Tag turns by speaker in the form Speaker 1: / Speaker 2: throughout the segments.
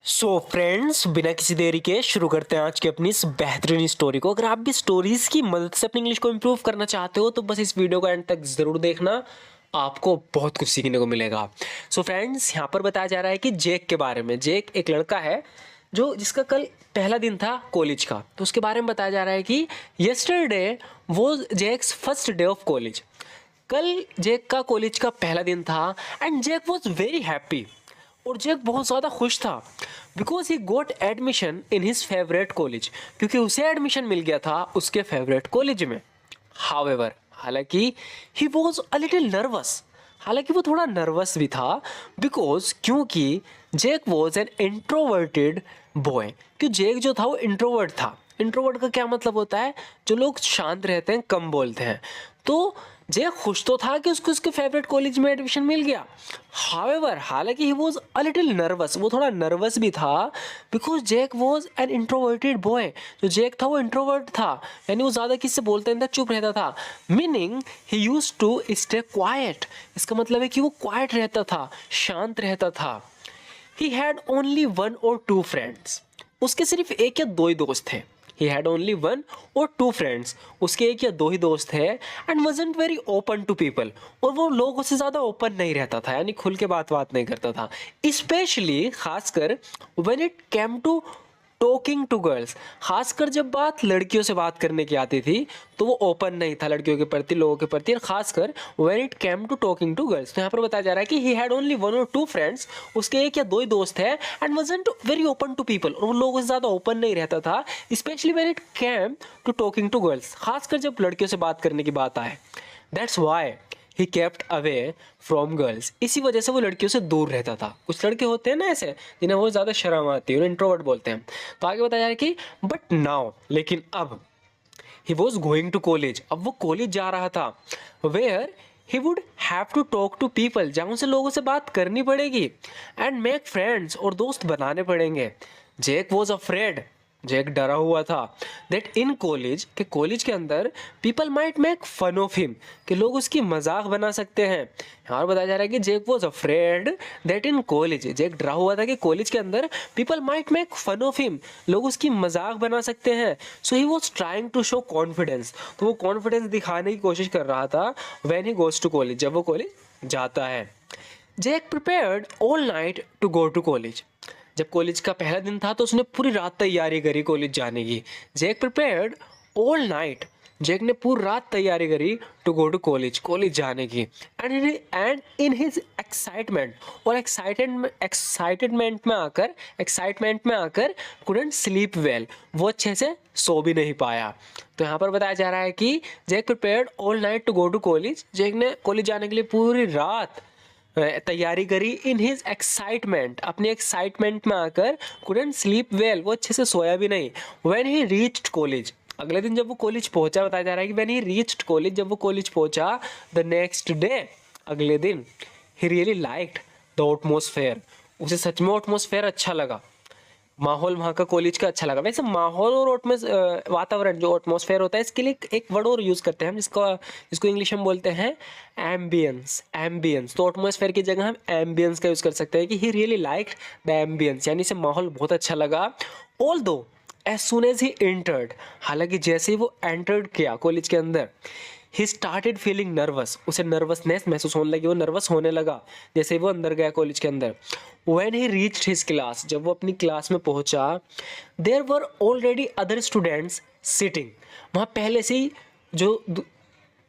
Speaker 1: So friends, बिना किसी देरी के शुरू करते हैं आज की अपनी इस बेहतरीन स्टोरी को। अगर आप भी स्टोरीज की मदद से अपनी इंग्लिश को इम्प्रूव करना चाहते हो तो बस इस वीडियो को एंड तक जरूर देखना, आपको बहुत कुछ सीखने को मिलेगा। सो फ्रेंड्स, यहाँ पर बताया जा रहा है कि जेक के बारे में। जेक एक लड़का है जिसका कल पहला दिन था कॉलेज का। तो उसके बारे में बताया जा रहा है कि yesterday was Jake's first day of college. कल जेक का कॉलेज का पहला दिन था and Jake was very happy. और जेक बहुत ज़्यादा खुश था because he got admission in his favourite college, क्योंकि उसे एडमिशन मिल गया था उसके फेवरेट कॉलेज में। हाउएवर, हालांकि he was a little nervous. हालांकि वो थोड़ा नर्वस भी था बिकॉज क्योंकि जेक वॉज एन इंट्रोवर्टेड बॉय। क्योंकि जेक जो था वो इंट्रोवर्ट था। इंट्रोवर्ट का क्या मतलब होता है? जो लोग शांत रहते हैं, कम बोलते हैं। तो जेक खुश तो था कि उसको उसके फेवरेट कॉलेज में एडमिशन मिल गया। हाउएवर, हालांकि he was a little nervous, वो थोड़ा नर्वस भी था because Jake was an introverted boy. जो जेक था वो इंट्रोवर्ट था, यानी वो ज़्यादा किससे बोलते नहीं था, चुप रहता था। Meaning he used to stay quiet. इसका मतलब है कि वो क्वाइट रहता था, शांत रहता था। He had only one or two friends. उसके सिर्फ एक या दो ही दोस्त थे। He had only one or two friends. उसके एक या दो ही दोस्त थे and wasn't very open to people. और वो लोगों से ज़्यादा ओपन नहीं रहता था, यानी खुल के बात नहीं करता था। स्पेशली खासकर when it came to talking to girls. खासकर जब बात लड़कियों से बात करने की आती थी तो वो ओपन नहीं था लड़कियों के प्रति, लोगों के प्रति। और खासकर when it came to talking to girls, तो यहाँ पर बताया जा रहा है कि he had only one or two friends. उसके एक या दो ही दोस्त हैं and wasn't very open to people. और वो लोगों से ज़्यादा ओपन नहीं रहता था, specially when it came to talking to girls, खासकर जब लड़कियों से बात करने की बात आए। That's why he kept away from girls. इसी वजह से वो लड़कियों से दूर रहता था। कुछ लड़के होते हैं ना ऐसे जिन्हें बहुत ज़्यादा शर्म आती है, उन्हें इंट्रोवर्ट बोलते हैं। तो आगे बताया जा रहा है कि बट नाउ, लेकिन अब he was going to college. अब वो कॉलेज जा रहा था where he would have to talk to people, जहाँ उसे लोगों से बात करनी पड़ेगी एंड मेक फ्रेंड्स, और दोस्त बनाने पड़ेंगे। जेक वॉज अफ्रेड, जेक डरा हुआ था दैट इन कॉलेज, के कॉलेज के अंदर people might make fun of him, कि लोग उसकी मजाक बना सकते हैं। यहाँ बताया जा रहा है कि Jake was afraid that in college, Jake डरा हुआ था कि कॉलेज के अंदर people might make fun of him, लोग उसकी मजाक बना सकते हैं। So he was trying to show confidence, तो वो कॉन्फिडेंस दिखाने की कोशिश कर रहा था when he goes to college, जब वो कॉलेज जाता है। Jake prepared all night to go to college. जब कॉलेज का पहला दिन था तो उसने पूरी रात तैयारी करी कॉलेज जाने की। Jake prepared all night, Jake ने पूरी रात तैयारी करी to go to college, college जाने की। एंड इन हिज एक्साइटमेंट, और एक्साइटमेंट में आकर कुडंट स्लीप वेल, वो अच्छे से सो भी नहीं पाया। तो यहाँ पर बताया जा रहा है कि Jake prepared all night to go to college, Jake ने कॉलेज जाने के लिए पूरी रात तैयारी करी। इन हिज एक्साइटमेंट, अपनी एक्साइटमेंट में आकर कुडंट स्लीप वेल, वो अच्छे से सोया भी नहीं। व्हेन ही रीच्ड कॉलेज, अगले दिन जब वो कॉलेज पहुंचा, बताया जा रहा है कि व्हेन ही रीच्ड कॉलेज, जब वो कॉलेज पहुंचा द नेक्स्ट डे, अगले दिन, ही रियली लाइक्ड द एटमॉस्फेयर, उसे सच में एटमॉस्फेयर अच्छा लगा, माहौल वहाँ का कॉलेज का अच्छा लगा। वैसे माहौल और वातावरण, जो एटमॉस्फेयर होता है, इसके लिए एक वर्ड और यूज़ करते हैं हम, जिसको इंग्लिश में बोलते हैं एम्बियंस। एम्बियंस, तो एटमॉस्फेयर की जगह हम एम्बियंस का यूज़ कर सकते हैं कि he really liked the ambience, यानी इसे माहौल बहुत अच्छा लगा। Although as soon as he entered, हालांकि जैसे ही वो एंटर्ड किया कॉलेज के अंदर, ही स्टार्टेड फीलिंग नर्वस, उसे नर्वसनेस महसूस होने लगी, वो नर्वस होने लगा जैसे ही वो अंदर गया कॉलेज के अंदर। When he reached his class, जब वो अपनी क्लास में पहुंचा, there were already other students sitting, वहाँ पहले से ही जो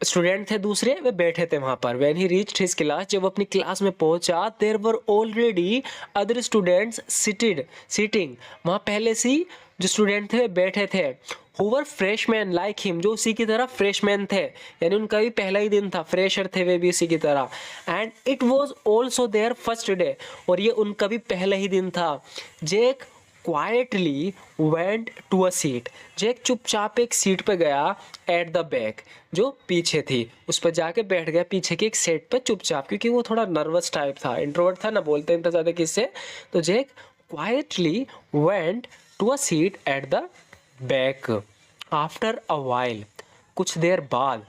Speaker 1: स्टूडेंट थे दूसरे, वे बैठे थे वहाँ पर। When he reached his class, जब वो अपनी क्लास में पहुंचा, there were already other students sitting, वहाँ पहले से ही जो स्टूडेंट थे बैठे थे। Who were freshman like him, जो उसी की तरह फ्रेशमैन थे, यानी उनका भी पहला ही दिन था, फ्रेशर थे वे भी उसी की तरह। And it was also their first day, और ये उनका भी पहला ही दिन था। Jake quietly went to a seat, Jake चुपचाप एक सीट पे गया एट द बैक, जो पीछे थी, उस पर जाके बैठ गया पीछे की एक सीट पे चुपचाप, क्योंकि वो थोड़ा नर्वस टाइप था, इंट्रोवर्ट था ना, बोलते नहीं था ज़्यादा किससे। तो Jake quietly went to a seat at the back. After a while, कुछ देर बाद,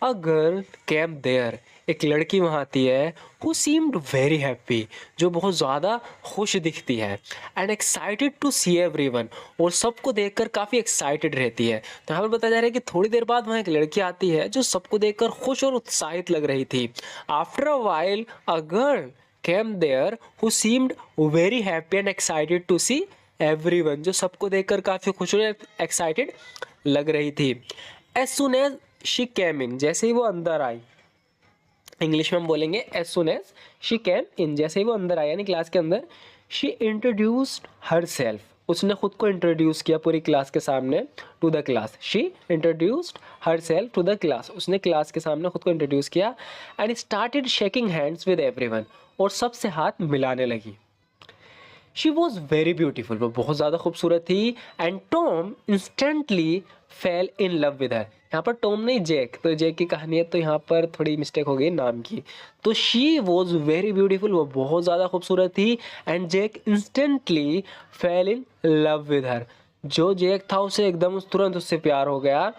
Speaker 1: अ गर्ल केम देयर, एक लड़की वहाँ आती है, हु सीम्ड वेरी हैप्पी, जो बहुत ज़्यादा खुश दिखती है, and excited to see everyone, और सबको देखकर काफ़ी एक्साइटेड रहती है। तो यहाँ पर बताया जा रहा है कि थोड़ी देर बाद वहाँ एक लड़की आती है जो सबको देखकर खुश और उत्साहित लग रही थी। After a while a girl came there who seemed very happy and excited to see everyone, जो सबको देखकर काफ़ी खुश और एक्साइटेड लग रही थी। As soon as she came in, जैसे ही वो अंदर आई, इंग्लिश में हम बोलेंगे as soon as she came in, जैसे ही वो अंदर आई यानी क्लास के अंदर, शी इंट्रोड्यूस्ड हर सेल्फ, उसने खुद को इंट्रोड्यूस किया पूरी क्लास के सामने, to the class, she introduced herself to the class, उसने क्लास के सामने खुद को इंट्रोड्यूस किया, and started shaking hands with everyone, और सबसे हाथ मिलाने लगी। शी वॉज वेरी ब्यूटीफुल, वो बहुत ज़्यादा खूबसूरत थी, and Tom instantly fell in love with हर, यहाँ पर टॉम नहीं जैक, तो जैक की कहानी है तो यहाँ पर थोड़ी मिस्टेक हो गई नाम की, तो शी वॉज वेरी ब्यूटीफुल, वो बहुत ज़्यादा खूबसूरत थी, and Jack instantly fell in love with her, जो जैक था उसे एकदम तुरंत उससे प्यार हो गया।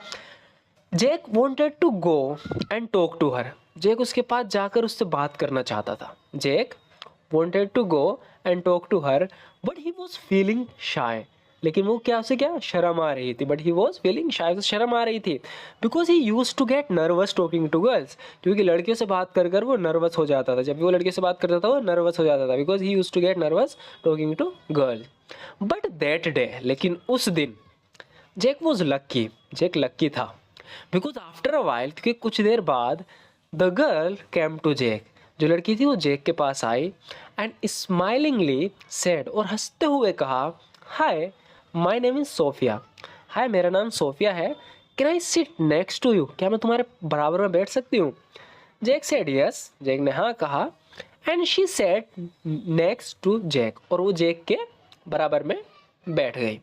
Speaker 1: Jack wanted to go and talk to her, Jack उसके पास जाकर उससे बात करना चाहता था। Jack wanted to go and talk to her but he was feeling shy, लेकिन वो क्या उसे क्या शर्म आ रही थी, but he was feeling shy, उसे शर्म आ रही थी, because he used to get nervous talking to girls, क्योंकि लड़कियों से बात कर कर वो नर्वस हो जाता था, जब भी वो लड़कियों से बात करता था वो नर्वस हो जाता था, because he used to get nervous talking to girls, but that day, लेकिन उस दिन जैक was lucky, जैक लक्की था, because after a while, क्योंकि कुछ देर बाद the girl came to Jake, जो लड़की थी वो जैक के पास आई, एंड स्माइलिंगली सेड, और हंसते हुए कहा, hi my name is Sophia, hi मेरा नाम सोफिया है, can I sit next to you, क्या मैं तुम्हारे बराबर में बैठ सकती हूँ। जैक सेड यस, जैक ने हाँ कहा, and she sat next to Jack, और वो जैक के बराबर में बैठ गई।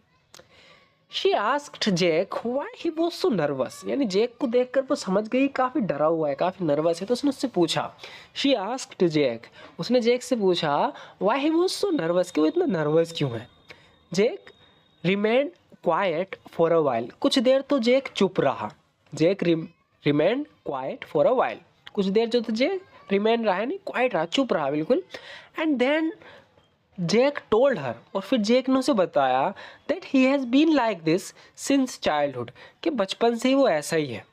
Speaker 1: She asked Jack why he was so nervous, यानी जैक को देखकर वो समझ गई काफ़ी डरा हुआ है, काफ़ी नर्वस है, तो उसने उससे पूछा, शी आस्क्ड जैक, उसने जैक से पूछा why he was so nervous, कि वो इतना नर्वस क्यों है। Jack remained quiet for a while, कुछ देर तो जैक चुप रहा, Jack remained quiet for a while, कुछ देर जो तो जैक रिमेंड रहा है नहीं क्वाइट रहा, चुप रहा बिल्कुल, and then Jack told her, और फिर जैक ने उसे बताया that he has been like this since childhood, कि बचपन से ही वो ऐसा ही है।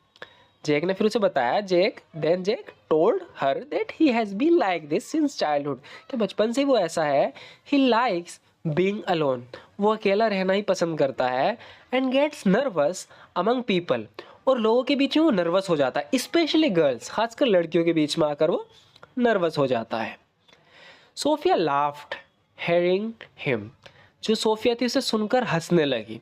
Speaker 1: जैक ने फिर उसे बताया, then Jack told her that he has been like this since childhood, कि बचपन से ही वो ऐसा है। ही लाइक्स बीइंग अलोन, वो अकेला रहना ही पसंद करता है, and gets nervous among people, और लोगों के बीच में वो नर्वस हो जाता है, स्पेशली गर्ल्स, खासकर लड़कियों के बीच में आकर वो नर्वस हो जाता है। सोफिया लाफ्ड हेरिंग हिम, जो सोफिया थी उसे सुनकर हंसने लगी।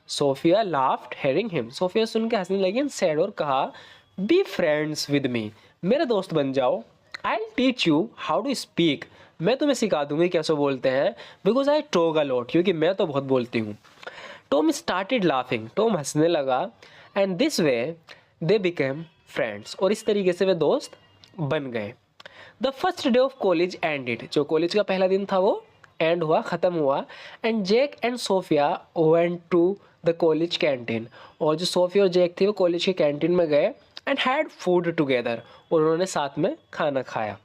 Speaker 1: Sophia laughed hearing him, Sophia सुन के हंसने लगी, सैड, और कहा, बी फ्रेंड्स विद मी, मेरे दोस्त बन जाओ, I teach you how to speak, मैं तुम्हें सिखा दूंगी कैसे बोलते हैं, because I talk a lot, क्योंकि मैं तो बहुत बोलती हूँ। टॉम स्टार्टेड लाफिंग, टॉम हंसने लगा, and this way they became friends, और इस तरीके से वे दोस्त बन गए। The first day of college ended, जो कॉलेज का पहला दिन था वो एंड हुआ, ख़त्म हुआ, and Jack and Sophia went to the college canteen, और जो सोफिया और जैक थे वो कॉलेज के कैंटीन में गए, एंड हैड फूड टुगेदर, और उन्होंने साथ में खाना खाया।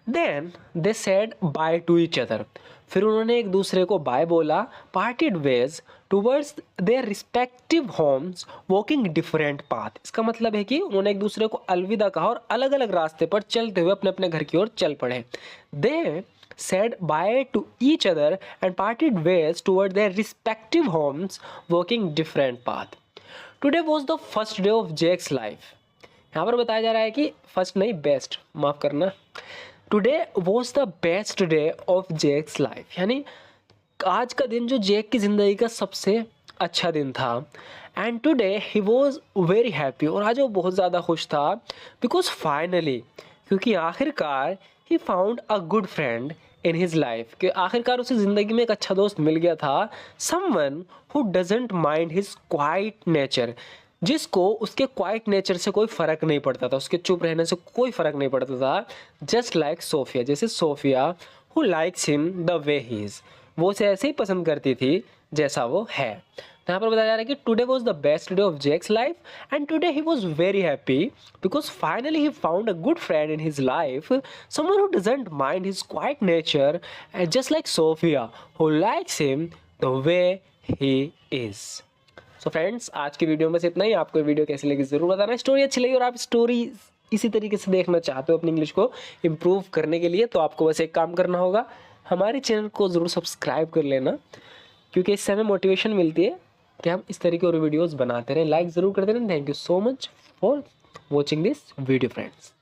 Speaker 1: Then they said bye to each other, फिर उन्होंने एक दूसरे को बाय बोला, parted ways towards their respective homes walking different path, इसका मतलब है कि उन्होंने एक दूसरे को अलविदा कहा और अलग अलग रास्ते पर चलते हुए अपने अपने घर की ओर चल पड़े। दे said bye to each other and parted ways toward their respective homes walking different path. Today was the first day of Jake's life. यहाँ पर बताया जा रहा है कि फर्स्ट नहीं बेस्ट, माफ़ करना, today was the best day of Jake's life, यानी आज का दिन जो जेक की ज़िंदगी का सबसे अच्छा दिन था। And today he was very happy, और आज वो बहुत ज़्यादा खुश था, बिकॉज फाइनली, क्योंकि आखिरकार ही found a good friend in his life, कि आखिरकार उसे ज़िंदगी में एक अच्छा दोस्त मिल गया था। Someone who doesn't mind his quiet nature, जिसको उसके क्वाइट नेचर से कोई फ़र्क नहीं पड़ता था, उसके चुप रहने से कोई फ़र्क नहीं पड़ता था। जस्ट लाइक सोफिया, जैसे Sophia who likes him the way he is, वो उसे ऐसे ही पसंद करती थी जैसा वो है। यहाँ पर बताया जा रहा है कि today was the best day of Jack's life and today he was very happy because finally he found a good friend in his life, someone who doesn't mind his quiet nature and just like Sophia who likes him the way he is. So friends, आज की video में बस इतना ही। आपको ये video कैसी लगी जरूर बताना। स्टोरी अच्छी लगी और आप स्टोरी इसी तरीके से देखना चाहते हो अपनी इंग्लिश को इम्प्रूव करने के लिए, तो आपको बस एक काम करना होगा, हमारे चैनल को ज़रूर सब्सक्राइब कर लेना, क्योंकि इससे हमें मोटिवेशन मिलती है कि हम इस तरीके और वीडियोस बनाते रहें। लाइक ज़रूर कर देना। Thank you so much for watching this video friends.